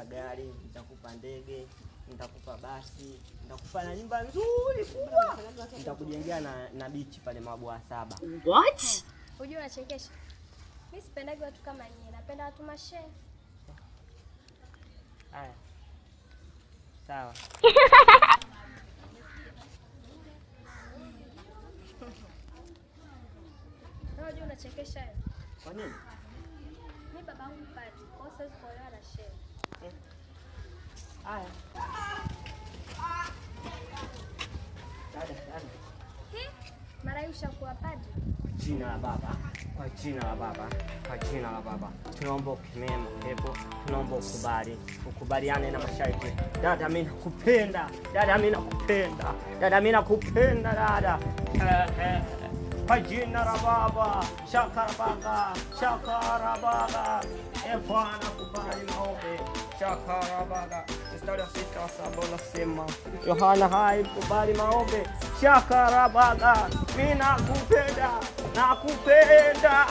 nitakufanyia gari, nitakupa ndege, nitakupa basi, nitakupa na nyumba nzuri kubwa. Nitakujengea na beach pale Mabwa 7. What? Unajua unachekesha. Mimi sipendagi watu kama nyinyi, napenda watu mashe. Haya. Sawa. Unajua unachekesha wewe. Kwa nini? Mimi babangu pati, kwa hiyo siwezi kuolewa na shehe. Haya. Dada. Mara hii ushakuwa pati? Jina la Baba, kwa jina la Baba, kwa jina la Baba. Tunaomba ukemee mapepo, tunaomba ukubaliane na masharti. Dada mimi nakupenda, dada mimi nakupenda, dada mimi nakupenda dada. Kwa jina la Baba, shakarabaga, shakarabaga. Bwana kubali maombi, shakarabaga. Mstari wa 6 unasema, Yohana hai kubali maombi, shakarabaga. Mimi nakupenda, nakupenda.